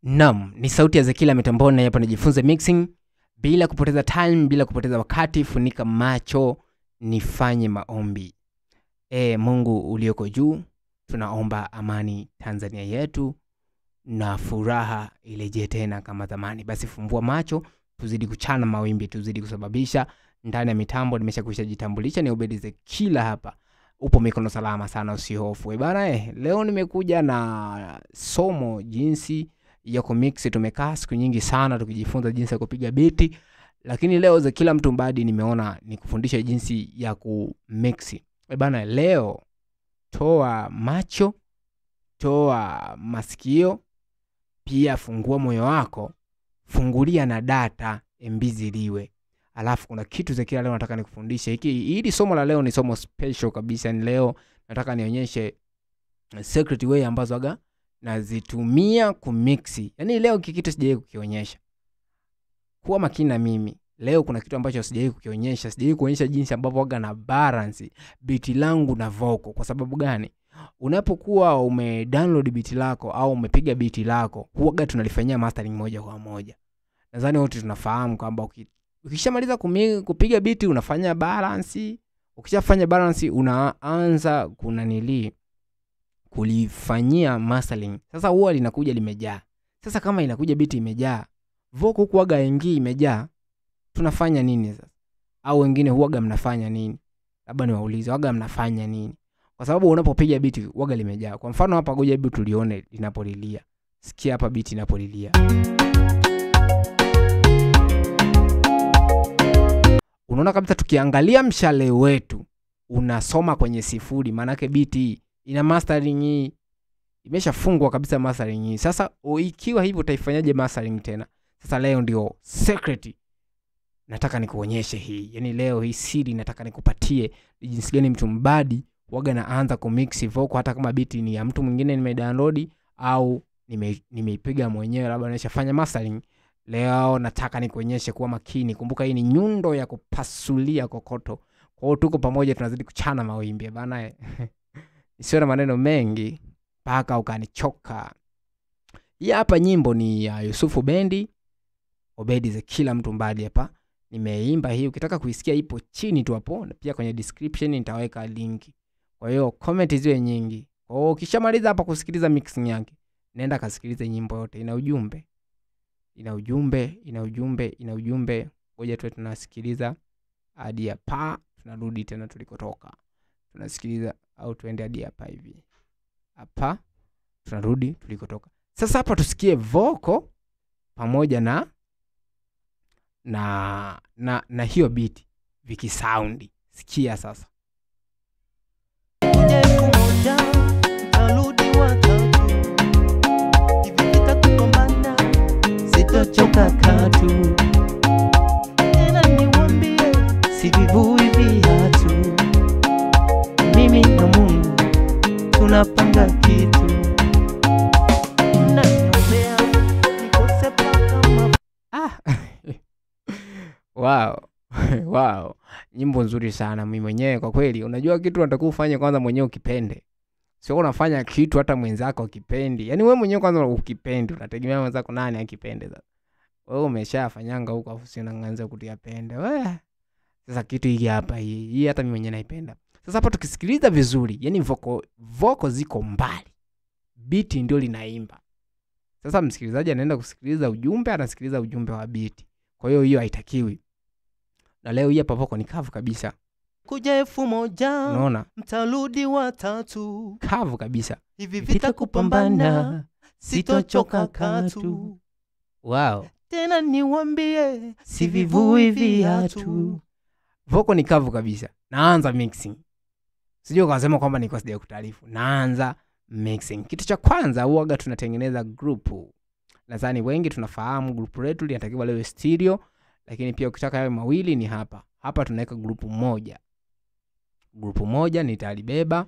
Naam, ni sauti ya Zekila mitamboni hapa najifunza mixing bila kupoteza time, bila kupoteza wakati. Funika macho nifanye maombi. Mungu ulioko juu, tunaomba amani Tanzania yetu na furaha ileje tena kama zamani. Basi fumbua macho, tuzidi kuchana mawimbi, tuzidi kusababisha ndani ya mitambo. Nimeshakwisha jitambulisha, ni Obedi Zekila hapa. Upo mikono salama sana, usihofu. Bana leo nimekuja na somo jinsi ya kumix. Tumekaa siku nyingi sana tukijifunza jinsi ya kupiga biti, lakini leo Zekila mtu mbadi nimeona nikufundisha jinsi ya kumix. Bana leo toa macho, toa masikio, pia fungua moyo wako, fungulia na data embiziliwe. Alafu kuna kitu Zekila leo nataka nikufundishe. Hili somo la leo ni somo special kabisa. Ni leo nataka nionyeshe secret way ambazo aga nazitumia kumixi. Yaani leo kitu sijawahi kukionyesha. Kuwa makini na mimi. Leo kuna kitu ambacho sijawahi kukionyesha. Sijawahi kuonyesha jinsi ambavyo aga na balance beat langu na vocal. Kwa sababu gani? Unapokuwa umedownload beat lako au umepiga beat lako, huaga tunalifanyia mastering moja kwa moja. Nadhani wote tunafahamu kwamba ukishamaliza kupiga beat unafanya balance. Ukishafanya balance unaanza kulifanyia mastering. Sasa huwa linakuja limejaa. Sasa kama inakuja beat imejaa, vocal huaga ingi imejaa, tunafanya nini sasa? Au wengine huaga mnafanya nini? Labda niwaulize, huaga mnafanya nini? Kwa sababu unapopiga beat huaga limejaa. Kwa mfano hapa ngoja hebu tulione linapolilia. Sikia hapa beat inapolilia. Unaona kabisa tukiangalia mshale wetu unasoma kwenye 0, maana yake beat hii ina mastering hii. Imeshafungwa kabisa mastering hii. Sasa ikiwa hivyo utaifanyaje mastering tena? Sasa leo ndio secret nataka nikuonyeshe hii. Yaani leo hii siri nataka nikupatie jinsi gani mtu mbadi waga naanza kumix vocal hata kama beat ni ya mtu mwingine nimedownload au nimeipiga mwenyewe labda nimeshafanya mastering. Leo nataka nikuonyeshe kuwa makini. Kumbuka hii ni nyundo ya kupasulia kokoto. Kwa hiyo tuko pamoja tunazidi kuchana mawimbi bana. Isiwe na maneno mengi mpaka ukanichoka. Hii hapa nyimbo ni ya Yusufu Bendi, Obedi Zekila mtu mbadi hapa. Nimeimba hii, ukitaka kuisikia ipo chini tu hapo, na pia kwenye description nitaweka link. Kwa hiyo comment ziwe nyingi. Kwa hiyo ukishamaliza hapa kusikiliza mixing yake, nenda kasikilize nyimbo yote. Ina ujumbe. Ngoja tu tunasikiliza hadi hapa, tunarudi tena tulikotoka. Tunasikiliza au tuende hadi hapa hivi. Hapa tunarudi tulikotoka. Sasa hapa tusikie vocal pamoja na hiyo beat vikisound. Sikia sasa. Sitochoka katu, tena niwaambie sivivui viatu. Mimi na Mungu tunapanga kitu. Unaniombea nikose kama Wow. Nyimbo nzuri sana mimi mwenyewe kwa kweli. Unajua kitu unatakiwa ufanye kwanza mwenyewe ukipende. Sio unafanya kitu hata mwenzako ukipendi. Yaani wewe mwenyewe kwanza ukipendi, unategemea mwenzako nani akipende sasa. Wewe umeshafanyanga huko afu si unaanza kutia pende. Sasa kitu hiki hapa hii hata mimi mwenyewe naipenda. Sasa hapa tukisikiliza vizuri, yani vocal ziko mbali. Beat ndio linaimba. Sasa msikilizaji anaenda kusikiliza ujumbe, anasikiliza ujumbe wa beat. Kwa hiyo haitakiwi. Na leo hii hapa vocal ni kavu kabisa. Kuja 1000, unaona? Mtarudi watatu. Kavu kabisa. Hivi vita kupambana, sitochoka katu. Wow. Tena niwaambie sivivui viatu. Vocal ni kavu kabisa. Naanza mixing. Sijui ukasema kwamba nilikuwa sija kutaarifu. Naanza mixing. Kitu cha kwanza huaga tunatengeneza group. Nadhani wengi tunafahamu group letu linatakiwa liwe stereo, lakini pia ukitaka yawe mawili ni hapa. Hapa tunaweka group moja. Group moja nitalibeba,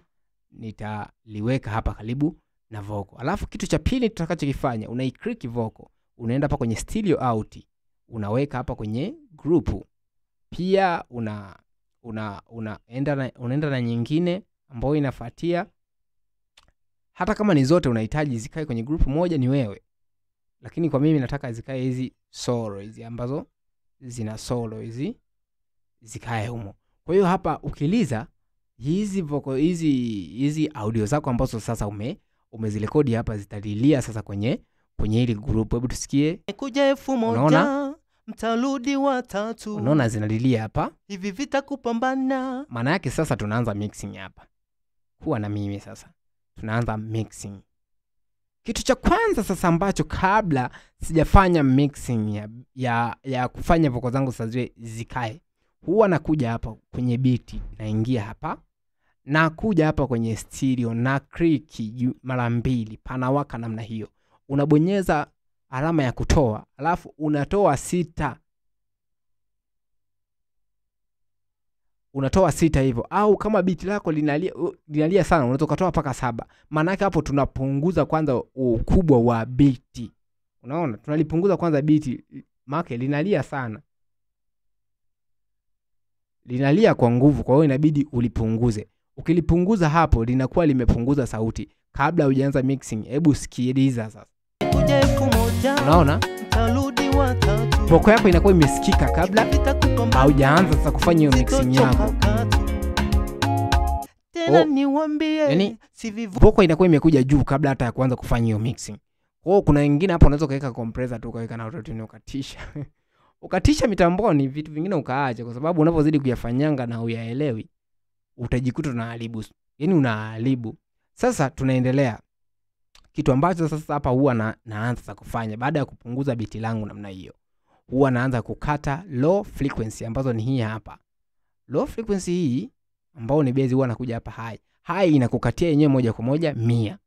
nitaliweka hapa karibu na vocal. Alafu kitu cha pili tutakachokifanya, unaiclick vocal, unaenda hapa kwenye stereo out, unaweka hapa kwenye group. Pia unaenda na nyingine ambayo inafuatia. Hata kama ni zote unahitaji zikae kwenye group moja ni wewe. lakini kwa mimi nataka zikae hizi solo hizi ambazo zina solo hizi zikae humo. Kwa hiyo hapa ukiliza hizi vocal hizi audio zako ambazo sasa umezirekodi hapa zitalilia sasa kwenye hili group. Hebu tusikie. Kuja 1000 mtarudi watatu. Unaona zinalilia hapa. Hivi vitakupambana. Maana yake sasa tunaanza mixing hapa. Kuwa na mimi sasa. Tunaanza mixing. Kitu cha kwanza sasa ambacho kabla sijafanya mixing ya kufanya vocal zangu sasa zikae, huwa nakuja hapa kwenye beat, naingia hapa, na kuja hapa kwenye stereo na click mara 2, panawaka namna hiyo. Unabonyeza alama ya kutoa, alafu unatoa 6. Unatoa 6 hivyo, au kama beat lako linalia sana unaweza kutoa paka 7. Maana yake hapo tunapunguza kwanza ukubwa wa beat. Unaona? Tunalipunguza kwanza beat, maana linalia sana. Linalia kwa nguvu, kwa hiyo inabidi ulipunguze. Ukilipunguza hapo linakuwa limepunguza sauti. Kabla hujaanza mixing, hebu sikiliza sasa. Kuja 1000 Unaona? mtarudi watatu. Vocal yako inakuwa imesikika kabla haujaanza sasa kufanya hiyo mixing yako. Tena niwaambie, yani vocal inakuwa imekuja juu kabla hata ya kuanza kufanya hiyo mixing. Kwa hiyo kuna wengine hapo unaweza kuweka compressor tu, ukaweka na auto-tune ukatisha. Ukatisha mitamboni, vitu vingine ukaacha, kwa sababu unapozidi kuyafanyanga na uyaelewi utajikuta unaharibu. Yani unaharibu. Sasa tunaendelea. Kitu ambacho sasa hapa huwa naanza sasa kufanya baada ya kupunguza beat langu namna hiyo, huwa naanza kukata low frequency ambazo ni hii hapa. Low frequency hii ambao ni base, huwa nakuja hapa high. High inakukatia yenyewe moja kwa moja 100.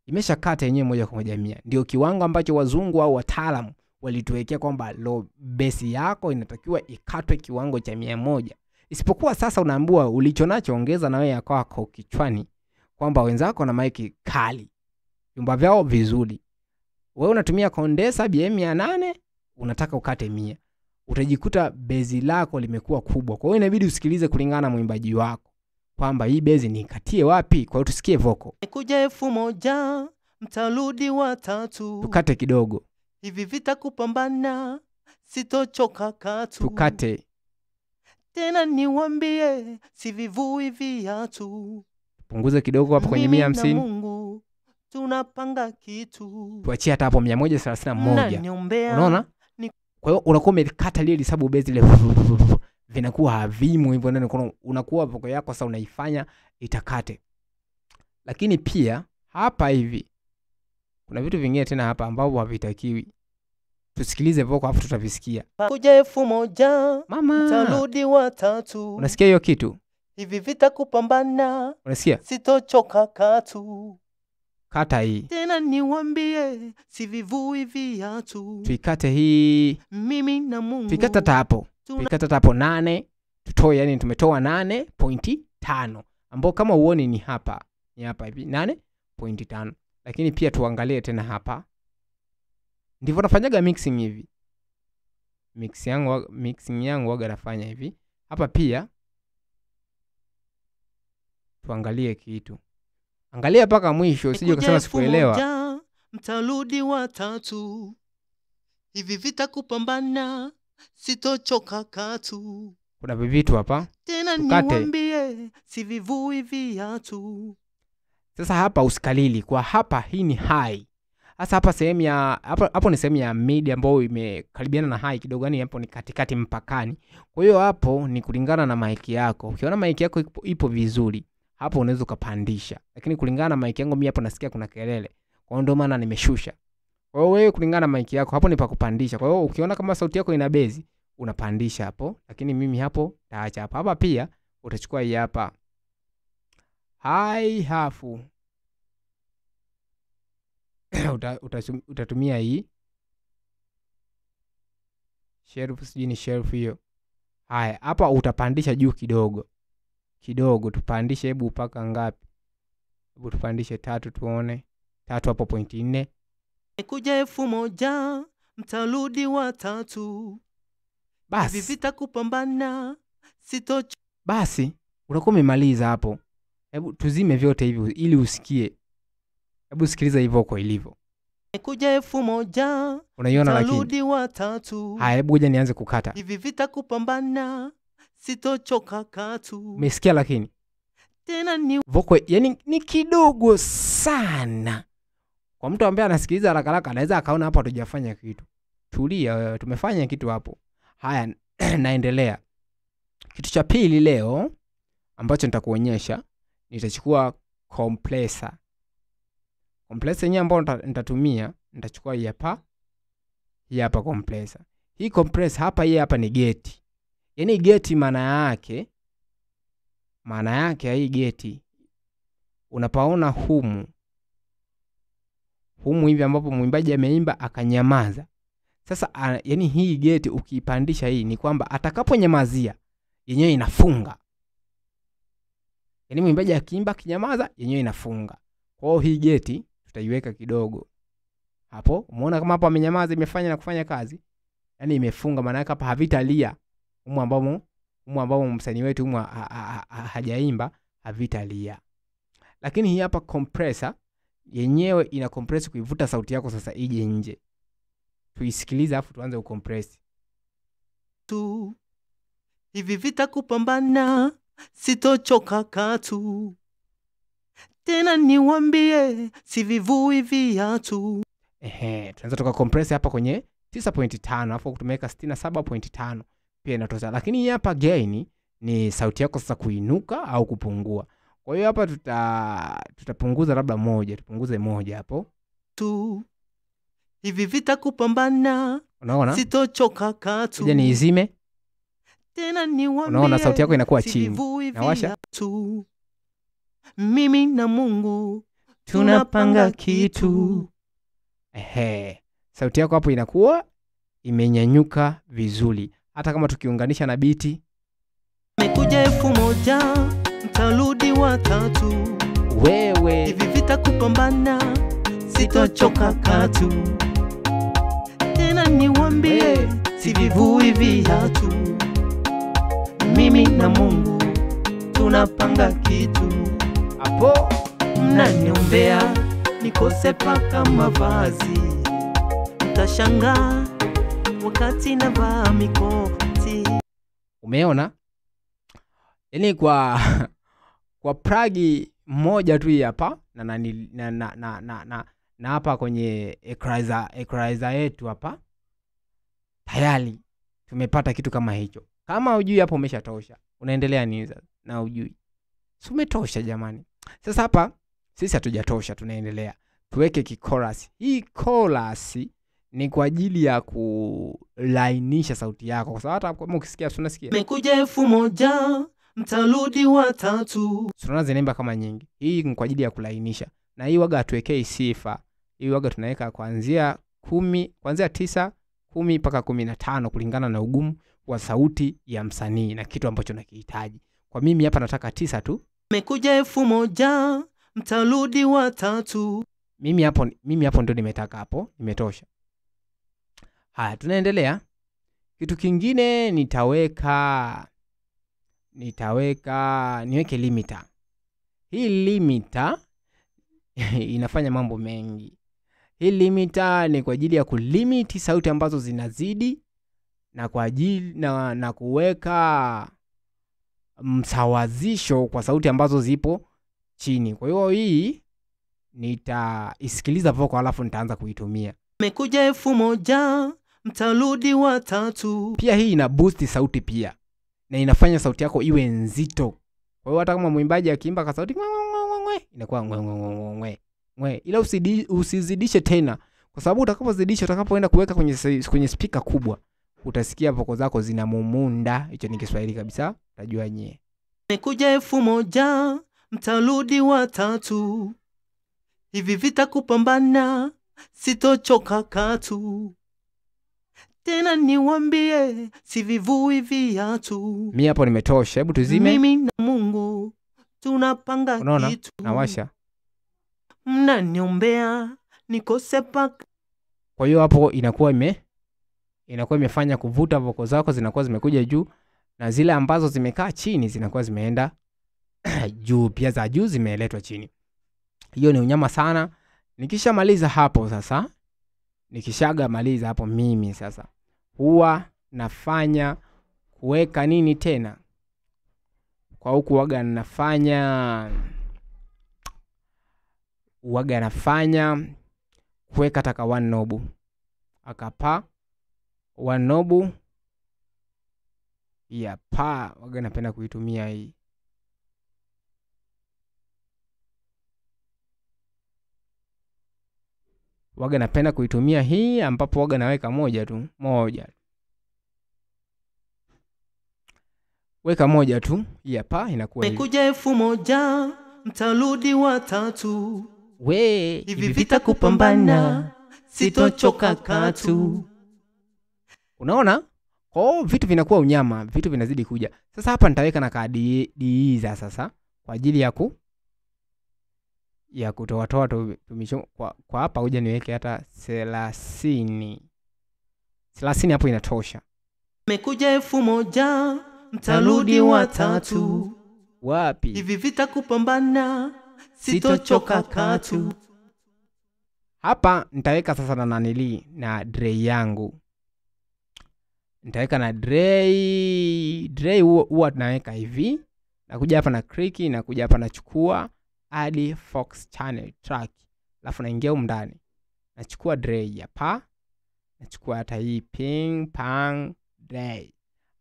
Imeshakata yenyewe moja kwa moja 100. Ndio kiwango ambacho wazungu au wataalamu walituwekea kwamba low base yako inatakiwa ikatwe kiwango cha 100. Isipokuwa sasa unaambiwa ulichonacho ongeza na wewe yako kichwani, kwamba wenzako na mic kali, vyumba vyao vizuri, wewe unatumia condenser BM800, unataka ukate 100, utajikuta base lako limekuwa kubwa. Kwa hiyo inabidi usikilize kulingana na mwimbaji wako kwamba hii base nikatie wapi. Kwa hiyo tusikie vocal. Kuja 1000 mtarudi watatu. Tukate kidogo. Hivi vitakupambana, sitochoka katu. Tukate. Tena niwaambie, sivivui viatu. Punguza kidogo hapo kwenye 150. Mungu tunapanga kitu. Tuachie hata hapo 131. Unaona? Kwa hiyo unakuwa umekata lile hesabu base ile vinakuwa havimu hivyo, ndani unakuwa vocal yako sasa unaifanya itakate. Lakini pia hapa hivi kuna vitu vingine tena hapa ambavyo havitakiwi. Tusikilize vocal afu tutavisikia. Kuja 1000 mama mtarudi watatu. Unasikia hiyo kitu? Hivi vitakupambana. Unasikia? Sitochoka katu. Kata hii. Tena niwaambie, sivivui viatu. Tuikate hii. Mimi na Mungu. Tuikata hapo. Tuikata hapo 8. Tutoe, yani tumetoa 8.5. Ambao kama uone ni hapa. Ni hapa hivi 8.5. Lakini pia tuangalie tena hapa. Ndivyo nafanyaga mixing hivi. Mixing yangu waga nafanya hivi. Hapa pia tuangalie kitu. Angalia mpaka mwisho, usije ukasema sikuelewa. Mtarudi watatu. Hivi vitakupambana, sitochoka katu. Kuna vitu hapa. Tena niwaambie, sivivui viatu. Sasa hapa usikalili. Kwa hapa hii ni high. Sasa hapa sehemu ya hapo ni sehemu ya mid ambayo imekaribiana na high kidogo, yani hapo ni katikati mpakani. Kwa hiyo hapo ni kulingana na mic yako. Ukiona mic yako ipo vizuri, hapo unaweza kupandisha. Lakini kulingana na mic yangu mimi hapo nasikia kuna kelele. Kwa hiyo ndio maana nimeshusha. Kwa hiyo wewe kulingana na mic yako hapo ni pa kupandisha. Kwa hiyo ukiona kama sauti yako ina base, unapandisha hapo. Lakini mimi hapo taacha hapa. Hapa pia utachukua hii hapa high half. Utatumia hii shelf, sijui ni shelf hiyo. Haya, hapa utapandisha juu kidogo. Tupandishe, hebu paka ngapi? Hebu tupandishe 3 tuone. 3 hapo 0.4. Kuja 1000 mtarudi watatu. Basi hivi vitakupambana, sitochoka. Basi unakuwa umemaliza hapo. Hebu tuzime vyote hivi ili usikie. Hebu sikiliza hivyo kwa ilivyo. Kuja 1000 Unaiona lakini. tarudi watatu. Haya, hebu ngoja nianze kukata. Hivi vita kupambana, sitochoka katu. Umesikia lakini? Tena ni Voko yani ni kidogo sana. Kwa mtu ambaye anasikiliza haraka haraka anaweza akaona hapa hatujafanya kitu. Tulia wewe, tumefanya kitu hapo. Haya, naendelea. Kitu cha pili leo ambacho nitakuonyesha, nitachukua compressor. Compressor yenyewe ambayo nitatumia, nitachukua hii hapa. Hii hapa compressor. Hii compressor hapa, hii hapa ni geti. Yaani geti maana yake hii geti unapaona humu hivi ambapo mwimbaji ameimba akanyamaza. Sasa yani hii geti ukiipandisha hii ni kwamba atakaponyamazia yenyewe inafunga. Yaani mwimbaji akiimba kinyamaza yenyewe inafunga. Kwa hiyo hii geti tutaiweka kidogo hapo. Umeona kama hapo amenyamaza imefanya na kufanya kazi. Yaani imefunga, maana yake hapa havitalia. Humu ambamo msanii wetu humu hajaimba havitalia. Lakini hii hapa compressor yenyewe ina compress kuivuta sauti yako sasa ije nje. Tuisikilize afu tuanze ucompress. tu. Hivi vita kupambana, sitochoka katu. Tena niwaambie, sivivui viatu. Tunaanza toka compress hapa kwenye 9.5 afu tumeweka 67.5 pia inatosha. Lakini hapa gain ni sauti yako sasa kuinuka au kupungua. Kwa hiyo hapa tutapunguza labda moja, tupunguze moja hapo. Tu. Hivi vita kupambana, Unaona? sitochoka katu. Kuja niizime. Tena niwaambie, Unaona sauti yako inakuwa chini. sivivui Nawasha. viatu. Mimi na Mungu Tunapanga kitu. Sauti yako hapo inakuwa imenyanyuka vizuri. Hata kama tukiunganisha na biti. Mekuja 1000 mtarudi watatu. Wewe Hivi vita kupambana, sitochoka katu. Tena niwaambie, sivivui viatu. Mimi na Mungu tunapanga kitu. hapo Mnaniombea nikose paka mavazi. Mtashangaa wakati navaa mikoti. umeona? Yaani kwa plagi moja tu hapa na hapa kwenye equalizer yetu hapa tayari tumepata kitu kama hicho. Kama hujui hapo umeshatosha. Unaendelea nini sasa? Na hujui. Si umetosha jamani. Sasa hapa sisi hatujatosha, tunaendelea. Tuweke kichorus. Hii chorus ni kwa ajili ya kulainisha sauti yako. Kwa sababu hata kama ukisikia unasikia. Mekuja 1000 mtarudi watatu. Tunaona zinaimba kama nyingi. Hii ni kwa ajili ya kulainisha. Na hii waga tuwekei sifa. Hii waga tunaweka kuanzia 9, 10 mpaka 15 kulingana na ugumu wa sauti ya msanii na kitu ambacho nakihitaji. Kwa mimi hapa nataka 9 tu. Mekuja 1000 mtarudi watatu. Mimi hapo ndio nimetaka hapo, imetosha. Haya, tunaendelea. Kitu kingine niweke limiter. Hii limiter inafanya mambo mengi. Hii limiter ni kwa ajili ya kulimit sauti ambazo zinazidi na kwa ajili na kuweka msawazisho kwa sauti ambazo zipo chini. Kwa hiyo hii nitaisikiliza vocal alafu nitaanza kuitumia. Mekuja 1000 mtarudi watatu. Pia hii ina boost sauti pia. Na inafanya sauti yako iwe nzito. Kwa hiyo hata kama mwimbaji akiimba kwa sauti inakuwa ngwe. Ila usizidishe tena. Kwa sababu utakapozidisha, utakapoenda kuweka kwenye speaker kubwa, utasikia vocal zako zinamumunda. Hicho ni Kiswahili kabisa, utajua nyie. Mekuja 1000 mtarudi watatu. Hivi vita kupambana, sitochoka katu. Tena niwaambie, sivivui viatu. Mimi hapo nimetosha. Hebu tuzime. Mimi na Mungu tunapanga Unaona? kitu. Nawasha. Mnaniombea nikose paka. Kwa hiyo hapo inakuwa imefanya kuvuta vocal zako zinakuwa zimekuja juu, na zile ambazo zimekaa chini zinakuwa zimeenda juu, pia za juu zimeletwa chini. Hiyo ni unyama sana. Nikishamaliza hapo sasa Nikishaga maliza hapo, mimi sasa huwa nafanya kuweka nini tena kwa huku, waga nafanya kuweka taka one knob akapa one knob ya pa, waga napenda kuitumia hii. Waga napenda kuitumia hii ambapo waga naweka moja tu, weka moja tu, hii hapa inakuwa hivi. Nimekuja 1000 mtarudi watatu, We hivi vita kupambana sitochoka katu. Unaona? Kwa vitu vinakuwa unyama, vitu vinazidi kuja. Sasa hapa nitaweka na kadi diiza sasa kwa ajili ya kutoa tumisho kwa hapa. Hoja niweke hata 30 hapo inatosha. Nimekuja 1000 mtarudi watatu, Wapi? hivi vita kupambana sitochoka katu. Hapa nitaweka sasa na nanili na dray yangu. Nitaweka na dray huwa tunaweka hivi. Nakuja hapa na click, nakuja hapa nachukua add Fox channel track. Alafu naingia huko ndani. Nachukua dray hapa. Nachukua hata hii ping pang dray.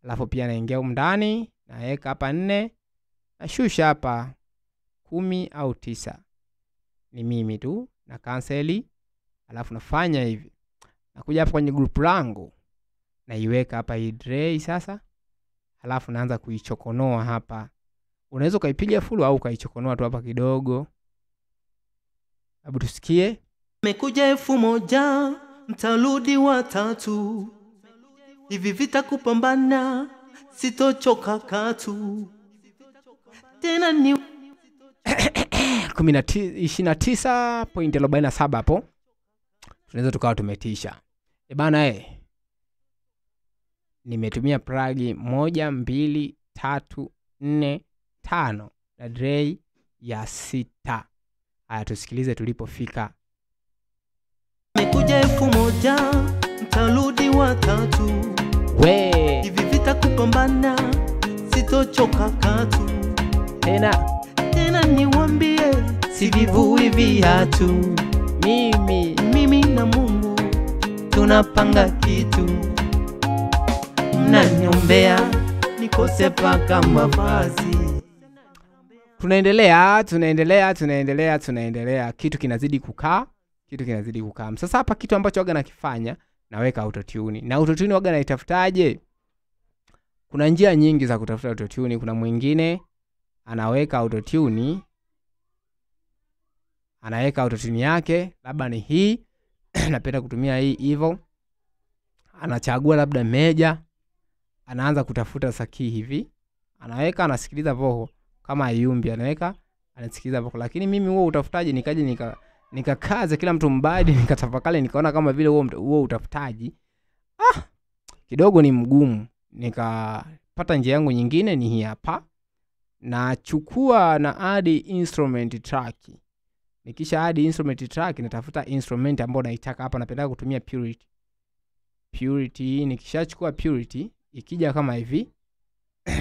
Alafu pia naingia huko ndani, naweka hapa 4. Nashusha hapa 10 au 9. Ni mimi tu na cancel. Alafu nafanya hivi. Nakuja hapa kwenye group langu. Naiweka hapa hii dray sasa. Alafu naanza kuichokonoa hapa. Unaweza ukaipiga full au ukaichokonoa tu hapa kidogo. Hebu tusikie. Nimekuja 1000 mtarudi watatu, hivi vita kupambana sitochoka katu. Tena ni 29.47 hapo. Tunaweza tukawa tumetisha. Bana nimetumia plug 1 2 3 4 5 na dray ya 6. Haya, tusikilize tulipofika. Nimekuja 1000 mtarudi watatu, We hivi vita kupambana sitochoka katu. Tena niwaambie sivivui viatu, mimi na Mungu tunapanga kitu. Mnaniombea nikose paka mavazi. Tunaendelea. Kitu kinazidi kukaa. Sasa hapa kitu ambacho waga nakifanya, naweka autotune. Na autotune waga naitafutaje? Kuna njia nyingi za kutafuta autotune. Kuna mwingine anaweka autotune, yake, labda ni hii. Napenda kutumia hii hivyo. Anachagua labda meja, anaanza kutafuta saki hivi. Anaweka, anasikiliza vocal kama yumbi, anaweka, anasikiliza vocal. Lakini mimi huo utafutaji nikaje nikakaza kila mtu mbadi, nikatafakali, nikaona kama vile huo utafutaji kidogo ni mgumu. Nikapata njia yangu nyingine, ni hii hapa. Na chukua na add instrument track. Nikisha add instrument track, natafuta instrument ambayo naitaka hapa. Napenda kutumia Purity. Nikishachukua Purity, ikija kama hivi,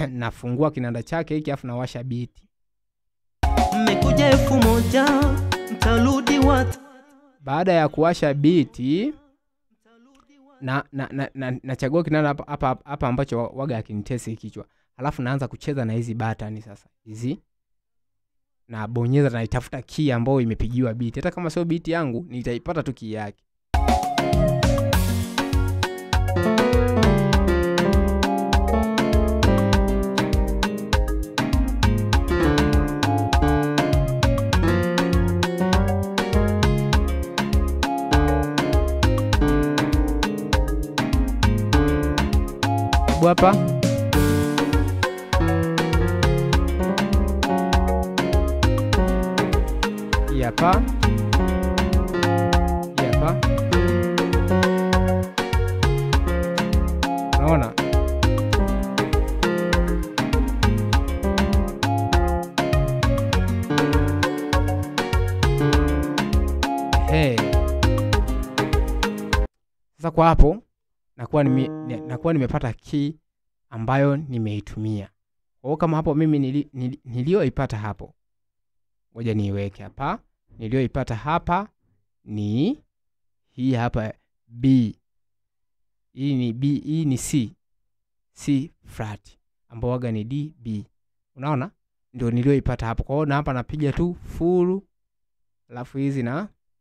nafungua kinanda chake hiki, afu nawasha beat. Nimekuja 1000 mtarudi watatu. Baada ya kuwasha beat, nachagua kinanda hapa ambacho waga akinitesi kichwa. Alafu naanza kucheza na hizi button sasa. Hizi na bonyeza, na itafuta key ambayo imepigiwa beat. Hata kama sio beat yangu, nitaipata tu key yake. Hapa hapa unaona, Sasa kwa hapo nakuwa nimepata key ambayo nimeitumia. Kwa hiyo kama hapo mimi nilioipata hapo, ngoja niiweke hapa. Nilioipata hapa ni hii hapa B. Hii ni B, hii ni C flat ambayo waga ni D B. Unaona? Ndio nilioipata hapo. Kwa hiyo na hapa napiga tu full, alafu hizi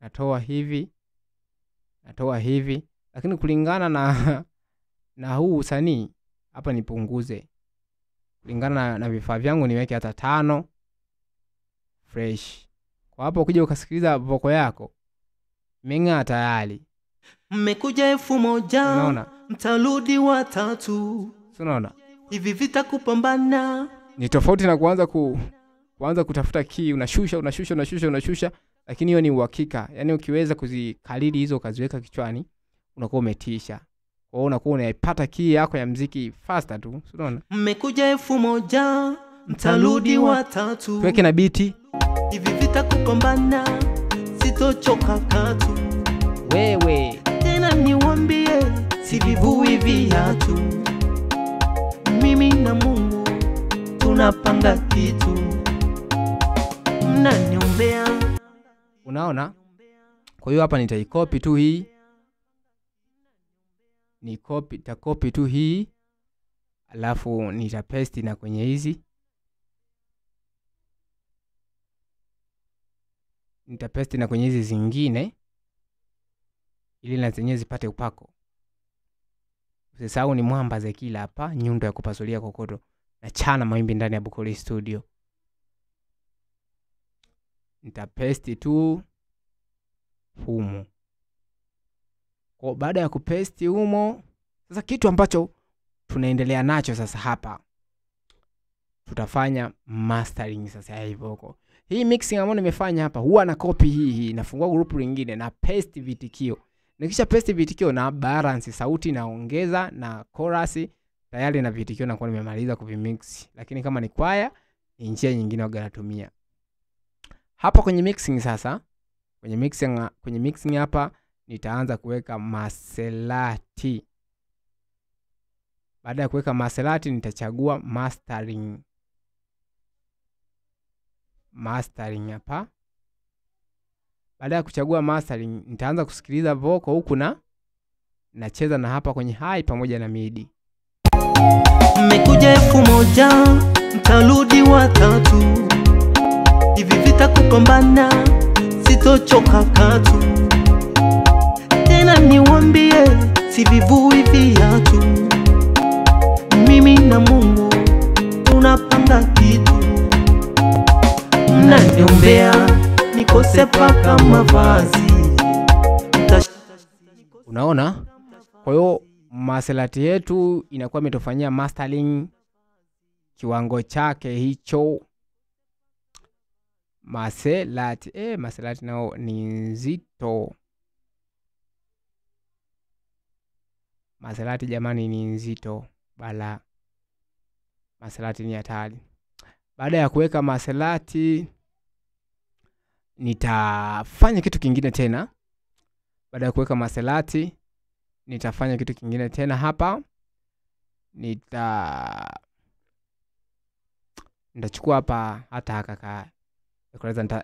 natoa hivi. Lakini kulingana na huu usanii hapa nipunguze. Kulingana na vifaa vyangu niweke hata 5 fresh. Kwa hapo ukija ukasikiliza voko yako imeng'aa tayari. Mmekuja 1000, mtarudi watatu. Unaona? Hivi vita kupambana. Ni tofauti na kuanza kutafuta key, unashusha, lakini hiyo ni uhakika. Yaani ukiweza kuzikariri hizo ukaziweka kichwani, unakuwa umetisha. Kwa hiyo unakuwa unaipata key yako ya muziki faster tu. Unaona? Mmekuja 1000, mtarudi watatu. Tuweke na beat. Hivi vita kupambana, sitochoka katu. Wewe tena niwaambie, sivivui viatu. Mimi na Mungu tunapanga kitu. Mnaniombea. Unaona? Kwa hiyo hapa nitaicopy tu hii. Nitakopi tu hii. Alafu nitapaste na kwenye hizi. Nitapaste na kwenye hizi zingine ili na zenyewe zipate upako. Usisahau ni Mwamba Zekila hapa, nyundo ya kupasulia kokoto na chana mawimbi ndani ya Bukoli Studio. Nitapaste tu humo. Kwa baada ya kupaste humo, sasa kitu ambacho tunaendelea nacho sasa hapa, tutafanya mastering sasa ya voko. Hii mixing ambayo nimefanya hapa, huwa na copy hii, nafungua group lingine na paste vitikio. Nikisha paste vitikio na balance sauti naongeza na chorus, tayari na vitikio na kwa nimemaliza kuvimix. Lakini kama ni kwaya, ni njia nyingine waga natumia. Hapa kwenye mixing sasa, kwenye mixing hapa nitaanza kuweka maselati. Baada ya kuweka maselati nitachagua mastering hapa. Baada ya kuchagua mastering nitaanza kusikiliza vocal huku na nacheza na hapa kwenye high pamoja na midi. Mmekuja 1000, mtarudi watatu. Hivi vita kupambana, sitochoka katu. Tena niwaambie, sivivui viatu. Mimi na Mungu tunapanga kitu. Mnaniombea nikose paka mavazi. Unaona? Kwa hiyo maselati yetu inakuwa imetofanyia mastering kiwango chake hicho. Maselati nao ni nzito. Maselati jamani ni nzito bala. Maselati ni hatari. Baada ya kuweka maselati nitafanya kitu kingine tena. Baada ya kuweka maselati nitafanya kitu kingine tena hapa. Nitachukua hapa hata haka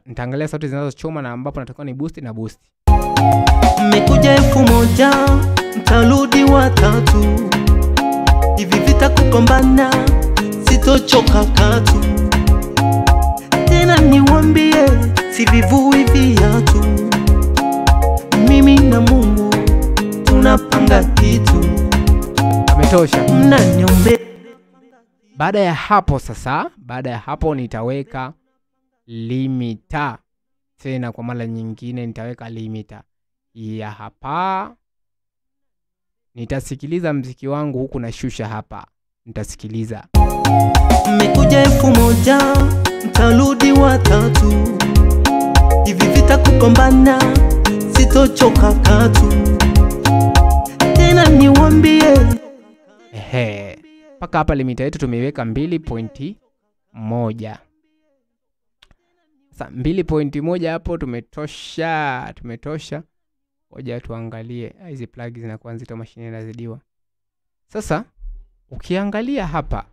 nitaangalia sauti zinazochoma na ambapo nataka ni boost na boost. Mmekuja 1000, mtarudi watatu. Hivi vita kupambana, sitochoka katu. Tena niwaambie, sivivui viatu. Mimi na Mungu tunapanga kitu. Ametosha. Mnaniombea. Baada ya hapo nitaweka limiter. Tena kwa mara nyingine nitaweka limiter. Ya hapa. Nitasikiliza mziki wangu huku na shusha hapa. Nitasikiliza. Mmekuja 1000, mtarudi watatu. Hivi vita kupambana, sitochoka katu. Tena niwaambie. Paka hapa limiter yetu tumeiweka 2.1. Sasa 2.1 hapo tumetosha. Ngoja tuangalie. Hizi plug zinakuwa nzito, mashine inazidiwa. Sasa ukiangalia hapa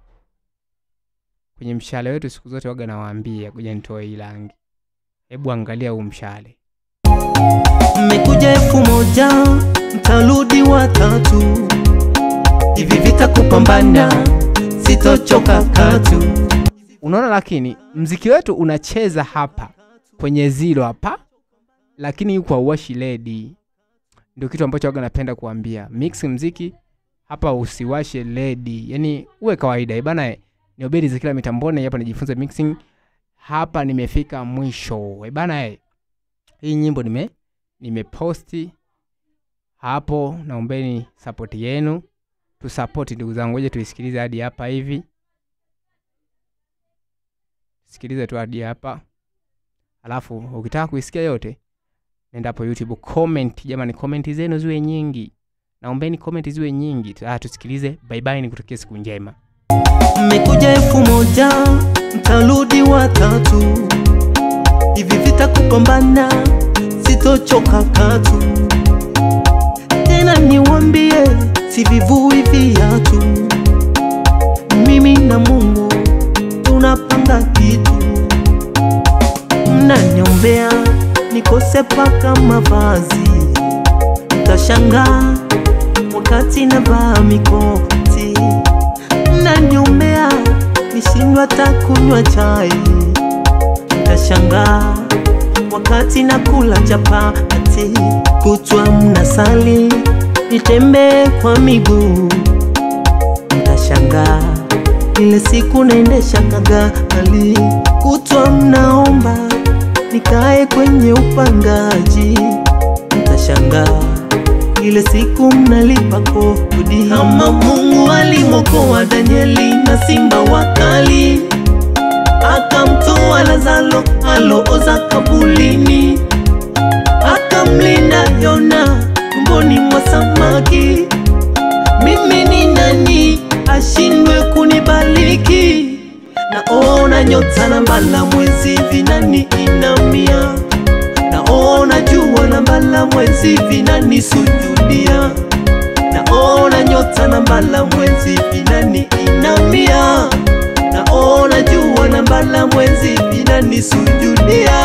kwenye mshale wetu, siku zote waga nawaambia ngoja nitoe hii rangi. Hebu angalia huu mshale. Mmekuja 1000, mtarudi watatu. Hivi vita kupambana, sitochoka katu. Unaona, lakini mziki wetu unacheza hapa kwenye 0 hapa, lakini yuko hauwashi LED. Ndio kitu ambacho waga napenda kuambia. Mix mziki hapa usiwashe LED. Yaani uwe kawaida. Bana, ni Obedi Zekila mitamboni hapa nijifunze mixing. Hapa nimefika mwisho. Bana, hii nyimbo nimeposti hapo, naombeni support yenu. Tu support ndugu zangu, ngoja tuisikilize hadi hapa hivi. Sikilize tu hadi hapa. Alafu ukitaka kuisikia yote, nenda hapo YouTube, comment. Jamani, comment zenu ziwe nyingi. Naombeni comment ziwe nyingi. Tusikilize. Bye bye, nikutakia siku njema. Mmekuja 1000, mtarudi watatu. Hivi vita kupambana, sitochoka katu. Tena niwaambie, sivivui viatu. Mimi na Mungu tunapanga kitu. Mnaniombea nikose paka mavazi. Mtashangaa wakati navaa mikoti. Mnaniombea nishindwe hata kunywa chai. Mtashangaa wakati nakula chapati. Kutwa mnasali nitembee kwa miguu. Mtashangaa ile siku naendesha gari. Kutwa mnaomba nikae kwenye upangaji. Mtashangaa ile siku mnalipa kodi. Kama Mungu alimokoa Danieli na simba wakali, akamtoa Lazaro alooza kabulini, akamlinda Yona tumboni mwa samaki. Mimi ni nani ashindwe kunibariki? Naona nyota na mbala mwezi vinani inamia. Naona jua na mbala mwezi vinani sujudia. Naona nyota na mbala mwezi vinani inamia. Naona jua na mbala mwezi vinani sujudia.